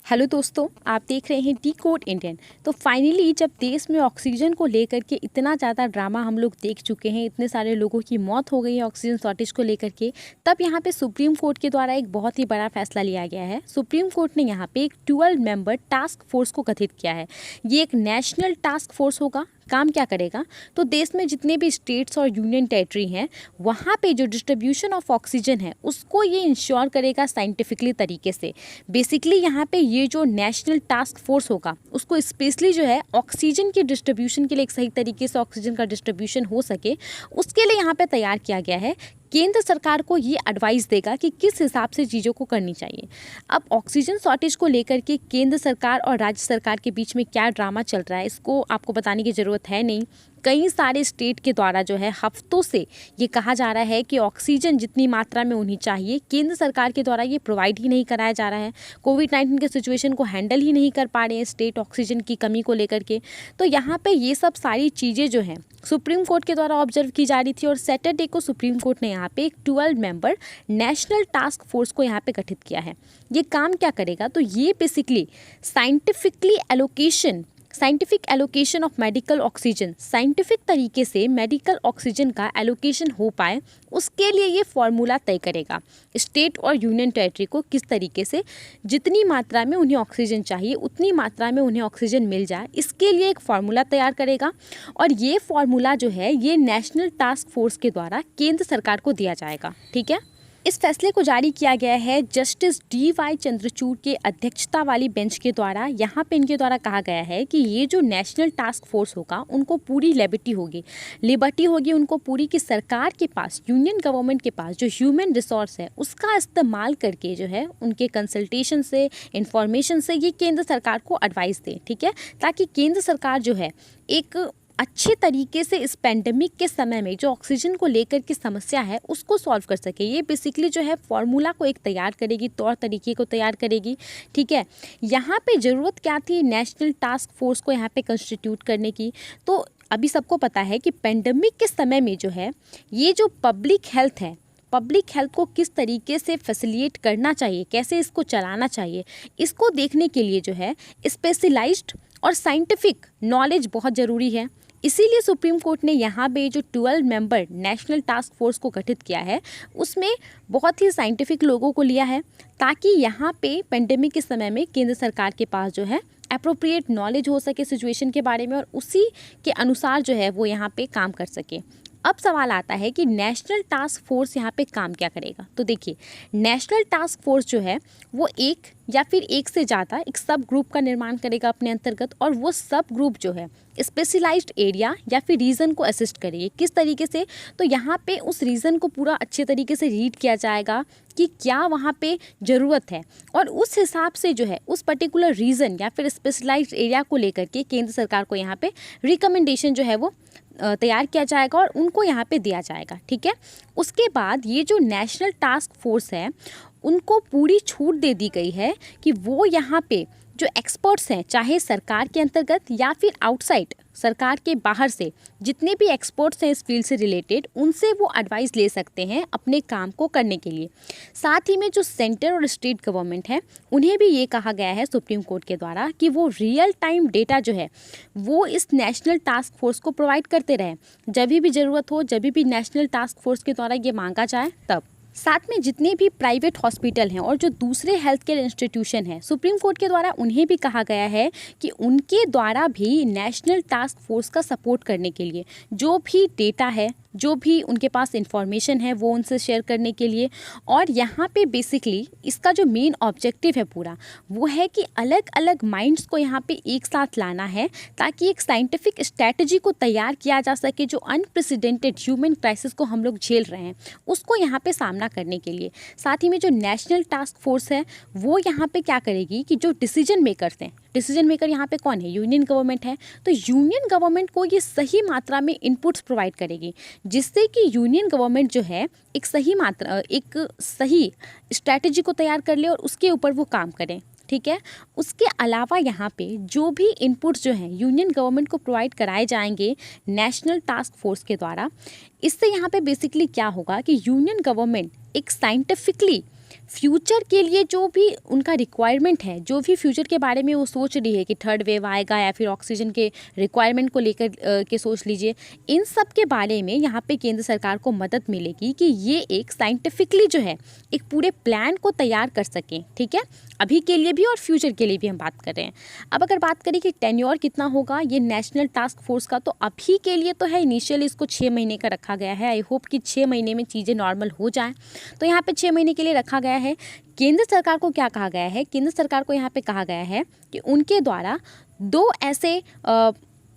Hello दोस्तों, आप देख रहे हैं डी कोड इंडियन। तो फाइनली जब देश में ऑक्सीजन को लेकर के इतना ज़्यादा ड्रामा हम लोग देख चुके हैं, इतने सारे लोगों की मौत हो गई है ऑक्सीजन शॉर्टेज को लेकर के, तब यहाँ पे सुप्रीम कोर्ट के द्वारा एक बहुत ही बड़ा फैसला लिया गया है। सुप्रीम कोर्ट ने यहाँ पे एक 12 मेंबर टास्क फोर्स को गठित किया है। ये एक नेशनल टास्क फोर्स होगा। काम क्या करेगा? तो देश में जितने भी स्टेट्स और यूनियन टेरिटरी हैं, वहाँ पे जो डिस्ट्रीब्यूशन ऑफ ऑक्सीजन है उसको ये इंश्योर करेगा साइंटिफिकली तरीके से। बेसिकली यहाँ पे ये जो नेशनल टास्क फोर्स होगा उसको स्पेशली जो है ऑक्सीजन की डिस्ट्रीब्यूशन के लिए, एक सही तरीके से ऑक्सीजन का डिस्ट्रीब्यूशन हो सके, उसके लिए यहाँ पे तैयार किया गया है। केंद्र सरकार को ये एडवाइस देगा कि किस हिसाब से चीज़ों को करनी चाहिए। अब ऑक्सीजन शॉर्टेज को लेकर के केंद्र सरकार और राज्य सरकार के बीच में क्या ड्रामा चल रहा है, इसको आपको बताने की ज़रूरत है नहीं। कई सारे स्टेट के द्वारा जो है हफ्तों से ये कहा जा रहा है कि ऑक्सीजन जितनी मात्रा में होनी चाहिए, केंद्र सरकार के द्वारा ये प्रोवाइड ही नहीं कराया जा रहा है। कोविड-19 के सिचुएशन को हैंडल ही नहीं कर पा रहे हैं स्टेट ऑक्सीजन की कमी को लेकर के। तो यहाँ पे ये सब सारी चीज़ें जो हैं सुप्रीम कोर्ट के द्वारा ऑब्जर्व की जा रही थी, और सैटरडे को सुप्रीम कोर्ट ने यहाँ पे एक 12 मेंबर नेशनल टास्क फोर्स को यहाँ पे गठित किया है। ये काम क्या करेगा? तो ये basically scientific allocation of medical oxygen, scientific तरीके से मेडिकल ऑक्सीजन का एलोकेशन हो पाए, उसके लिए ये फॉर्मूला तय करेगा। स्टेट और यूनियन टेरिटरी को किस तरीके से जितनी मात्रा में उन्हें ऑक्सीजन चाहिए उतनी मात्रा में उन्हें ऑक्सीजन मिल जाए, इसके लिए एक फार्मूला तैयार करेगा। और ये फार्मूला जो है ये नेशनल टास्क फोर्स के द्वारा केंद्र सरकार को दिया जाएगा। ठीक है। इस फैसले को जारी किया गया है जस्टिस डी.वाई. चंद्रचूड़ के अध्यक्षता वाली बेंच के द्वारा। यहाँ पे इनके द्वारा कहा गया है कि ये जो नेशनल टास्क फोर्स होगा उनको पूरी लिबर्टी होगी उनको पूरी, कि सरकार के पास, यूनियन गवर्नमेंट के पास जो ह्यूमन रिसोर्स है उसका इस्तेमाल करके जो है उनके कंसल्टेशन से, इंफॉर्मेशन से ये केंद्र सरकार को एडवाइस दे। ठीक है, ताकि केंद्र सरकार जो है एक अच्छे तरीके से इस पेंडेमिक के समय में जो ऑक्सीजन को लेकर की समस्या है उसको सॉल्व कर सके। ये बेसिकली जो है फॉर्मूला को एक तैयार करेगी, तौर तरीके को तैयार करेगी। ठीक है। यहाँ पे ज़रूरत क्या थी नेशनल टास्क फोर्स को यहाँ पे कंस्टिट्यूट करने की? तो अभी सबको पता है कि पेंडेमिक के समय में जो है ये जो पब्लिक हेल्थ को किस तरीके से फैसिलिटेट करना चाहिए, कैसे इसको चलाना चाहिए, इसको देखने के लिए जो है स्पेशलाइज्ड और साइंटिफिक नॉलेज बहुत ज़रूरी है। इसीलिए सुप्रीम कोर्ट ने यहाँ पे जो 12 मेंबर नेशनल टास्क फोर्स को गठित किया है उसमें बहुत ही साइंटिफिक लोगों को लिया है, ताकि यहाँ पे पेंडेमिक के समय में केंद्र सरकार के पास जो है अप्रोप्रिएट नॉलेज हो सके सिचुएशन के बारे में, और उसी के अनुसार जो है वो यहाँ पे काम कर सके। अब सवाल आता है कि नेशनल टास्क फोर्स यहाँ पे काम क्या करेगा? तो देखिए, नेशनल टास्क फोर्स जो है वो एक या फिर एक से ज़्यादा एक सब ग्रुप का निर्माण करेगा अपने अंतर्गत, और वो सब ग्रुप जो है स्पेशलाइज्ड एरिया या फिर रीजन को असिस्ट करेगी। किस तरीके से? तो यहाँ पे उस रीजन को पूरा अच्छे तरीके से रीड किया जाएगा कि क्या वहाँ पे ज़रूरत है, और उस हिसाब से जो है उस पर्टिकुलर रीजन या फिर स्पेशलाइज्ड एरिया को लेकर के केंद्र सरकार को यहाँ पे रिकमेंडेशन जो है वो तैयार किया जाएगा और उनको यहाँ पे दिया जाएगा। ठीक है। उसके बाद ये जो नेशनल टास्क फोर्स है उनको पूरी छूट दे दी गई है कि वो यहाँ पे जो एक्सपर्ट्स हैं, चाहे सरकार के अंतर्गत या फिर आउटसाइड, सरकार के बाहर से जितने भी एक्सपर्ट्स हैं इस फील्ड से रिलेटेड, उनसे वो एडवाइस ले सकते हैं अपने काम को करने के लिए। साथ ही में जो सेंटर और स्टेट गवर्नमेंट है उन्हें भी ये कहा गया है सुप्रीम कोर्ट के द्वारा कि वो रियल टाइम डेटा जो है वो इस नेशनल टास्क फोर्स को प्रोवाइड करते रहें, जब भी ज़रूरत हो, जब भी नेशनल टास्क फोर्स के द्वारा ये मांगा जाए तब। साथ में जितने भी प्राइवेट हॉस्पिटल हैं और जो दूसरे हेल्थ केयर इंस्टीट्यूशन हैं, सुप्रीम कोर्ट के द्वारा उन्हें भी कहा गया है कि उनके द्वारा भी नेशनल टास्क फोर्स का सपोर्ट करने के लिए जो भी डेटा है, जो भी उनके पास इंफॉर्मेशन है वो उनसे शेयर करने के लिए। और यहाँ पे बेसिकली इसका जो मेन ऑब्जेक्टिव है पूरा वो है कि अलग अलग माइंड्स को यहाँ पे एक साथ लाना है, ताकि एक साइंटिफिक स्ट्रैटेजी को तैयार किया जा सके। जो अनप्रेसिडेंटेड ह्यूमन क्राइसिस को हम लोग झेल रहे हैं उसको यहाँ पे सामना करने के लिए। साथ ही में जो नेशनल टास्क फोर्स है वो यहाँ पे क्या करेगी कि जो डिसीजन मेकर्स हैं, डिसीजन मेकर यहाँ पे कौन है? यूनियन गवर्नमेंट है। तो यूनियन गवर्नमेंट को ये सही मात्रा में इनपुट्स प्रोवाइड करेगी, जिससे कि यूनियन गवर्नमेंट जो है एक सही स्ट्रैटेजी को तैयार कर ले और उसके ऊपर वो काम करें। ठीक है। उसके अलावा यहाँ पे जो भी इनपुट्स जो हैं यूनियन गवर्नमेंट को प्रोवाइड कराए जाएंगे नेशनल टास्क फोर्स के द्वारा, इससे यहाँ पे बेसिकली क्या होगा कि यूनियन गवर्नमेंट एक साइंटिफिकली फ्यूचर के लिए जो भी उनका रिक्वायरमेंट है, जो भी फ्यूचर के बारे में वो सोच रही है कि थर्ड वेव आएगा या फिर ऑक्सीजन के रिक्वायरमेंट को लेकर के सोच लीजिए, इन सब के बारे में यहाँ पे केंद्र सरकार को मदद मिलेगी कि ये एक साइंटिफिकली जो है एक पूरे प्लान को तैयार कर सकें। ठीक है, अभी के लिए भी और फ्यूचर के लिए भी हम बात कर रहे हैं। अब अगर बात करें कि टेन्योर कितना होगा ये नेशनल टास्क फोर्स का, तो अभी के लिए तो है इनिशियल इसको 6 महीने का रखा गया है। आई होप कि 6 महीने में चीज़ें नॉर्मल हो जाएं, तो यहाँ पे 6 महीने के लिए रखा गया है। केंद्र सरकार को क्या कहा गया है, केंद्र सरकार को यहाँ पे कहा गया है कि उनके द्वारा 2 ऐसे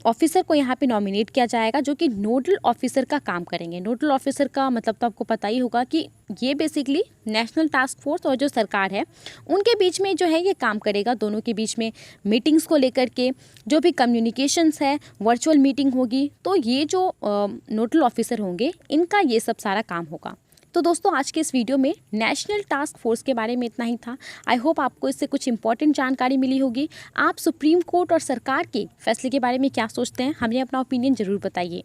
ऑफिसर को यहाँ पे नॉमिनेट किया जाएगा जो कि नोडल ऑफिसर का काम करेंगे। नोडल ऑफिसर का मतलब तो आपको पता ही होगा कि ये बेसिकली नेशनल टास्क फोर्स और जो सरकार है उनके बीच में जो है ये काम करेगा। दोनों के बीच में मीटिंग्स को लेकर के जो भी कम्युनिकेशंस है, वर्चुअल मीटिंग होगी, तो ये जो नोडल ऑफिसर होंगे इनका ये सब सारा काम होगा। तो दोस्तों आज के इस वीडियो में नेशनल टास्क फोर्स के बारे में इतना ही था। आई होप आपको इससे कुछ इंपॉर्टेंट जानकारी मिली होगी। आप सुप्रीम कोर्ट और सरकार के फैसले के बारे में क्या सोचते हैं, हमें अपना ओपिनियन ज़रूर बताइए।